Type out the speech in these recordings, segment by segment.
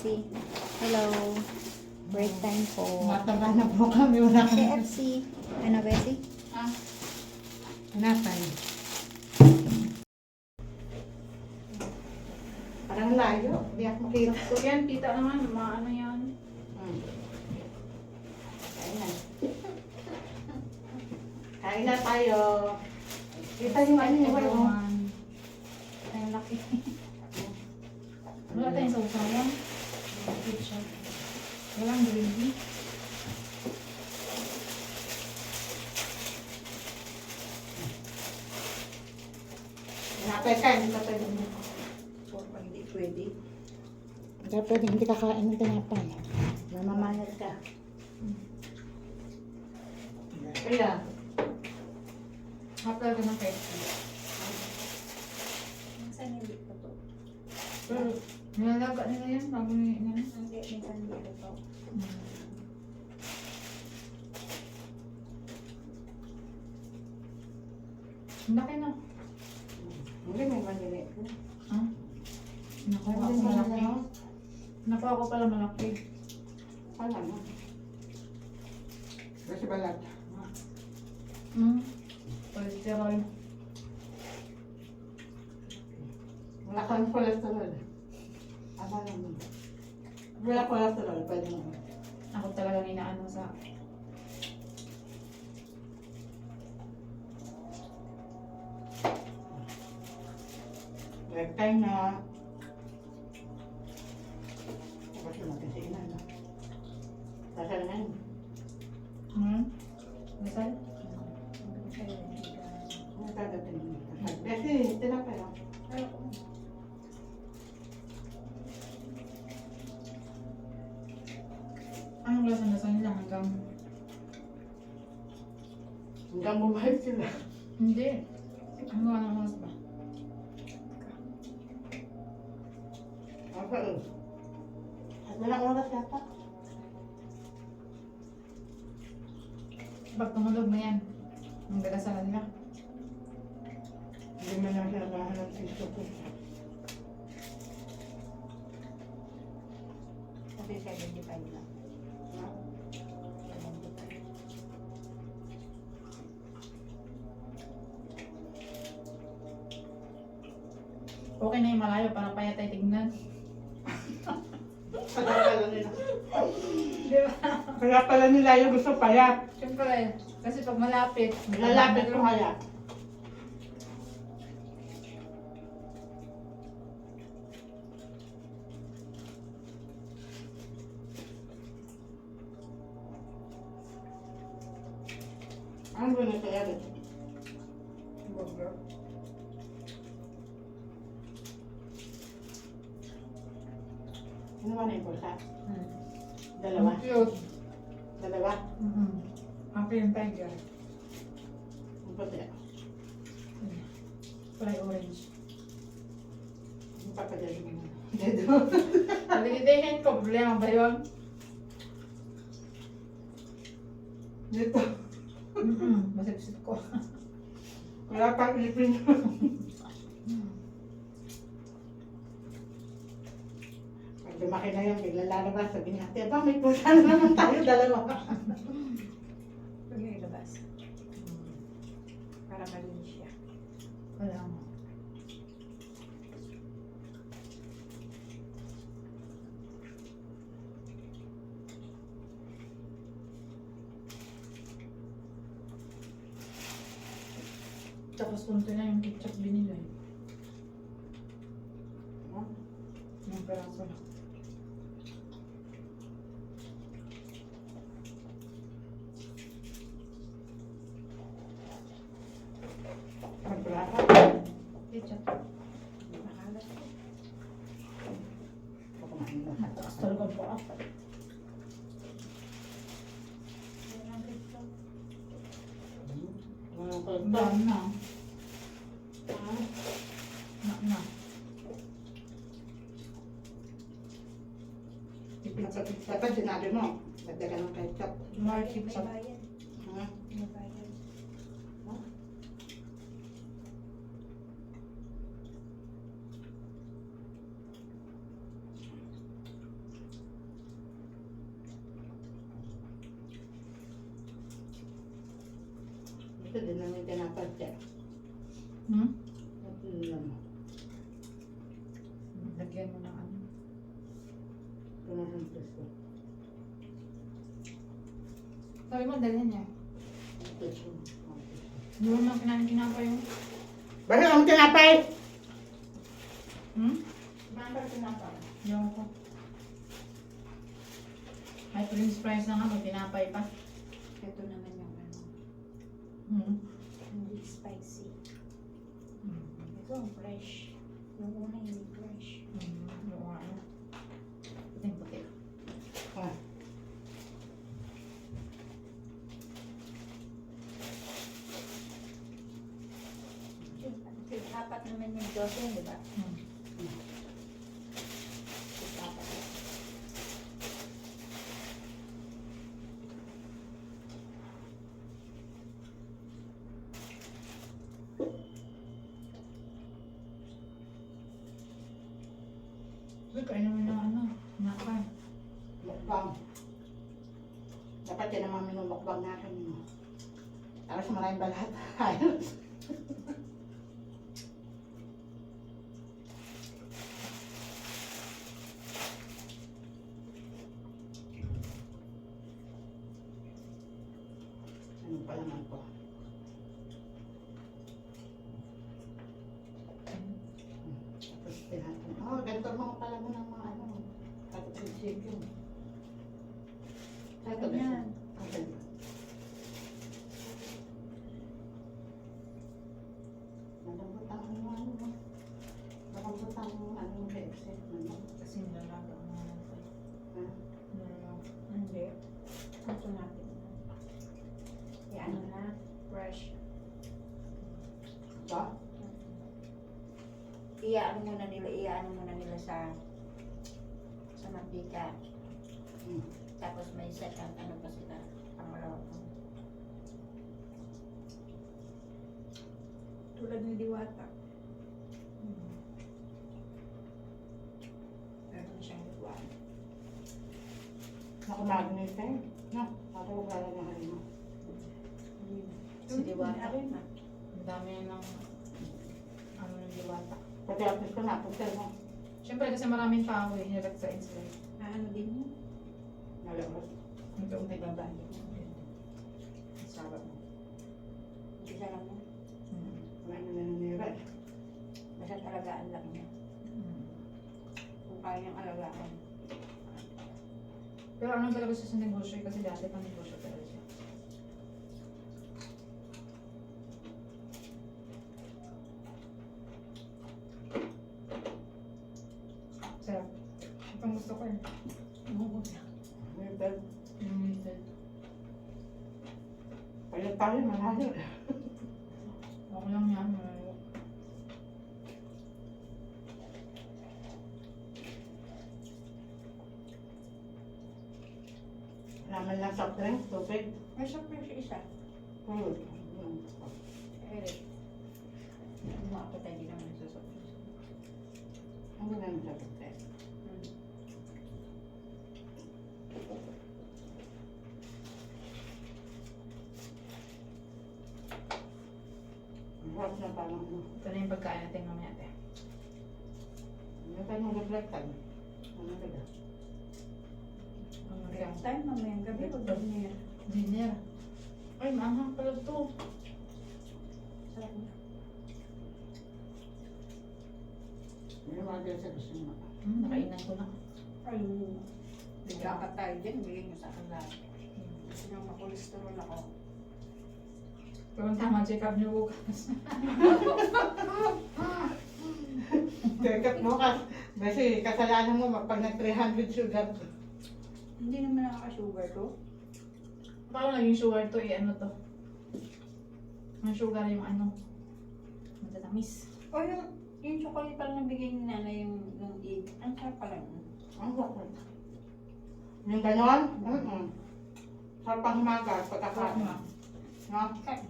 KFC. Hello. Break time po. Mataba na po kami. Wala kami. KFC. Ano, Bessie? Ah. Hanapay. Parang layo. Hindi ako makita. So yan, kita naman, maano yan. Kain na. Kain na tayo. Kita yung ano yung wala mo. Ay, laki. Wala tayong sausawan. Ketchup. Walang gravy. Hanapay ka. Hindi ka pwede mo. Pag hindi pwede. Hindi ka pwede. Hindi ka kain ng tinapay. Namamanal ka. Kaya. Hapla ka ng KFC. Minsan hindi pa to. Nilalaga nila yan bago nila. Hindi, minsan hindi pa to. Ang laki na. Hindi may manili. Ha? Nakuha ko malaki. Nakuha ko pala malaki. Wala na. Kasi balat. Cholesterol. Wala kang cholesterol. Aba naman. Wala cholesterol. Pwede mo. Ako talaga inaano sa... Break time na. Tapos yung magkasinan na. Dasal na yun. Masal? Ano kagatin mo? Kasi tinapay lang. Anong lasa nila hanggang... Hanggang bumalik sila. Hindi. Hanggang mas ba? Apa eh? At walang oras yata. Pag tumulog na yan, ang dalasalan nila. Hindi man lang siya nakahanap sa gusto ko. Kasi 75 lang. Okay na yung malayo para payat ay tignan. Kaya pala nila. Di ba? Kaya pala nila yung gusto payat. Siyempre, kasi pag malapit, Lalapit ko kaya. Ano ba na kaya rin? burger. Ano ba na yung pulsa? Hmm. Dalawa? Ang cute. Dalawa? Ang yung tiger. Ang puti. Kulay orange. Ang papadali mo na. Dedo. Paligidihin ko, problema ba yun? Dito. Masipsip ko. Wala pang ipin. Pag lumaki na yan, bigla lalabas. Sabi niya, ate, ba, may pulsa na naman tayo, dalawa. Huwag yung ilabas. Para malinis siya. Wala mo. Tapos punto na yung ketchup binili. Yung peraso lang. Magbraka. Ketchup. Makalat. Kumain na. Tapos talagang po ako. Ang dami na. Na. Dapat sinabi mo, dagdagan ng ketchup. More May ketchup. bayan. Ha? May bayan. Ito din namin tinapasya. Hmm? Ito din naman. Lagyan mo ng ano. Ito na ang gusto. Sabi mo, dalhin niya. Ito siya. Hindi mo naman kinain kinapay yung... Bakit ang tinapay? Hmm? Bakit tinapay? Yung ko. May french fries na nga, may tinapay pa. Ito naman yung ano, Hmm. hindi spicy. Hmm. Ito ang fresh. Yung una hindi fresh. Hmm. Yung ano. Ito yung puti. Ah. Apat naman yung dose, di ba? Hmm. Apat. Uy, kainin mo ng ano. Nakay. Mukbang. Dapat yan ang mga minumukbang natin. No? Tapos maraming balat. Ayos. Ano pa naman po? Tapos tinatin. Oh, ganito mga pala mo ng mga ano. Tapos yung chicken. Ito ba? Yan. Okay. Malambot ang ano. Malambot ang ano headset. Kasi nilalaga ko na lang ito. Ha? Nilalaga. Hindi. Ito natin. Yan na. Fresh. Ba? Iyaano muna nila sa mantika. Hmm. Tapos may second ano pa sila. Pangalawa. Tulad ng diwata. Meron siyang diwata. Nakamagnet eh. No? Ako wala na ano. Si Diwata. Ayun na. Ang dami ng ano ng diwata. Pati artist ko na. Punta mo. Siyempre kasi maraming tao eh. Hirap sa insulin. Ano din yun? Nalabas. Unti-unti babalik. Sarap mo. Isa lang mo. Hmm. Wala na nanira eh. Basta talagaan lang niya. Hmm. Kung kaya niyang alagaan. Pero ano talaga siya sa negosyo eh, kasi dati pa negosyo talaga siya. Sarap. Ito ang gusto ko eh. Limited. Limited. Payat tayo, malayo. Ako lang yan. Malayo. Naman lang soft drink, tubig. May syempre siya isa. Food. Eric. Makapatay din naman sa sopa. Ang ganun sa pagkain. Ang harap na parang ano. Ito na yung pagkain natin mamaya ate. May tayo ng reflectan. Ano ba? Ang Next magkang time, mamayang gabi, pag dinner. dinner. Ay, maanghang pala ito. Sarap na. May mga dyan sa gusto mo. Nakainan ko na. Ay, bigla tayo dyan, bigyan niyo sa akin lahat. Kasi nang makolesterol ako. Pero ang tama, check up niyo bukas. Check-up mo kasi kasalanan mo pag nag-300 sugar. Hindi naman nakaka-sugar to. Paano naging sugar to eh, ano to? Ang sugar yung ano? Matatamis. O yung chocolate pala nabigay ni nanay yung egg. Ang sarap pala yun. Ang bakit? Yung ganon? Sarap ang himaga, pagkakain. No?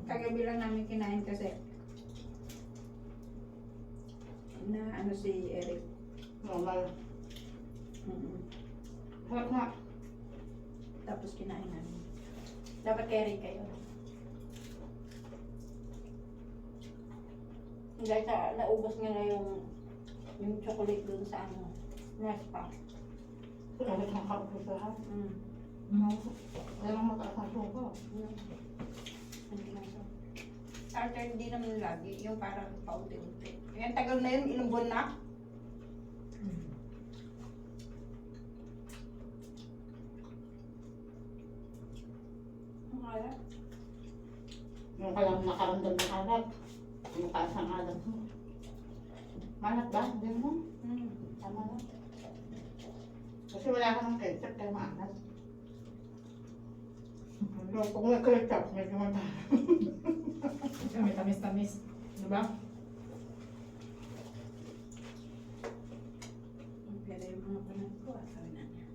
Kagabi lang namin kinain kasi na ano si Eric. Normal. Sarap nga. Tapos kinain namin. Dapat kay Eric kayo. Dahil sa naubos niya na yung chocolate dun sa ano, Nespa. Kaya kang kapusahan. Kaya lang mataas ang suko. Hindi na siya. After hindi naman lagi, yung parang paunti-unti. Yan, tagal na yun, ilang buwan na. Ang kaya? Yung kaya nakaramdam ng alat. Yung taas ang alat mo. Malat ba? Hindi mo? Tama na. Kasi wala ka ng ketchup kaya maalat. Kung may ketchup, medyo mataas. May tamis-tamis. Diba? Pero yung mga panahon ko, sabi na niya.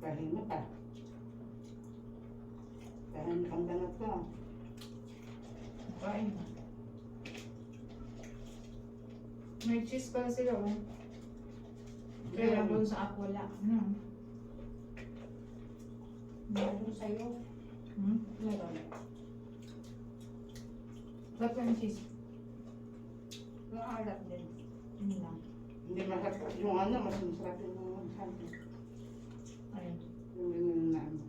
Pahinga ka. Pahinga kang ganat ka. Kain. May cheese pala sila, oh. Kaya lang doon sa app wala. Meron sa'yo. Meron. Ba't yung cheese? Yung alat din. Hindi lang. Hindi masarap. Yung ano, mas masarap yung sabi. Ayun. Yung na ano.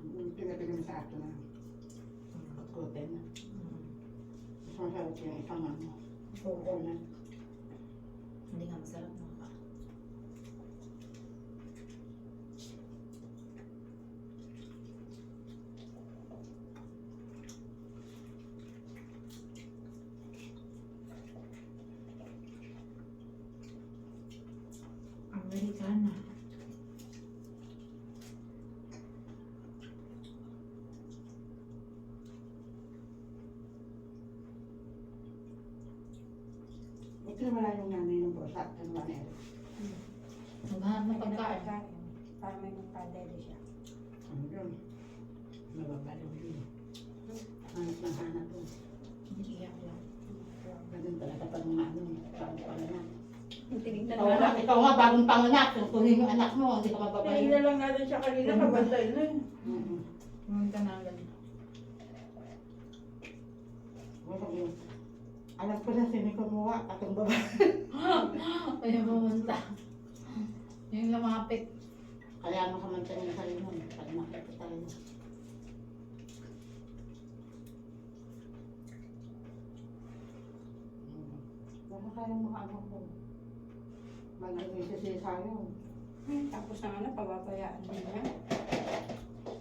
Yung pinapigil sa ato na. Kutin na. Mas masarap yung isang ano. Oo na. Hindi nga masarap na ka. Americana. Ito naman lang yung nanay ng bosa. Ano ba na ito? Maghanap ng pagkain. Para may magpadede siya. Ano yun? Nababaliw yun. Hanap ng hanap yun. Hindi iyak lang. Ganun talaga pag mga ano, bagong panganak. Tinignan Ikaw na nga, lang. ikaw nga bagong panganak. Tutuhin yung anak mo, hindi ka mababaliw. Tinignan lang natin siya kanina, kabantay na yun. Pumunta na agad. Alam ko na sino kumuha, atong babae. Ayun pumunta. Yung lumapit. Kaya makamantay ng sarili mo, pag nakita tayo. Baka kaya mga ano ko. Mag-isisi sa'yo. Tapos na nga na, pababayaan din niya.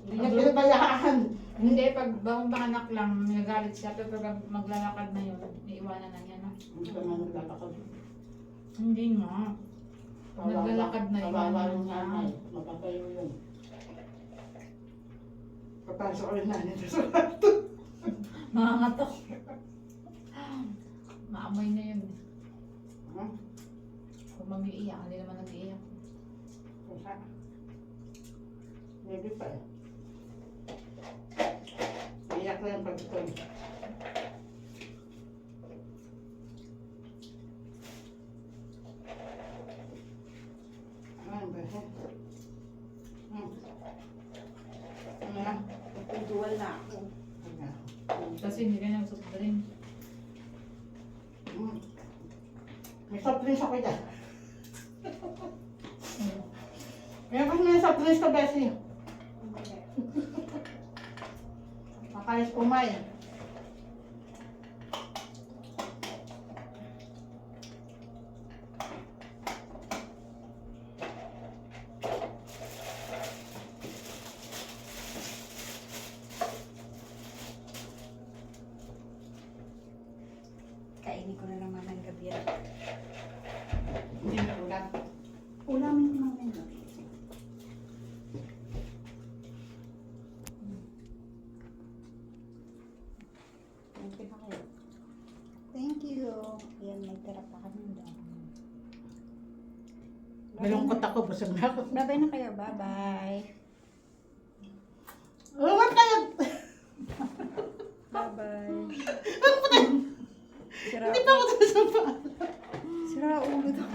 Hindi niya pinabayaan. Hindi, pag bagong panganak lang, nagalit siya. Pero pag maglalakad na yun, iiwanan na niya na. Hindi ka nga naglalakad. Hindi nga. Naglalakad na yun. Kawawa yung nanay. Mapatayo yun. Papasok ulit nanin sa kwarto. Makangatok. Maamoy na yun. Ha? Kung mag-iiyak, hindi naman nag-iiyak. Kusa. Maybe pa eh. Iyak na yung pagkakon. Ano ba eh? Ano na? Nagduwal na ako. Kasi hindi ka na soft drink. May soft drinks ako dyan. Kaya kasi may soft drinks ka, Bessie. Makayos kumain. Kainin ko na naman ng gabi yan. Hindi na ulan. Ulamin ko naman yun. Thank you kayo. Thank you. Yan, may tira pa kami doon. Malungkot ako, busog na ako. Bye-bye na kayo. Bye-bye. Lumot kayo! Bye-bye. Sira Hindi pa ako sa sofa. Sira ulo daw.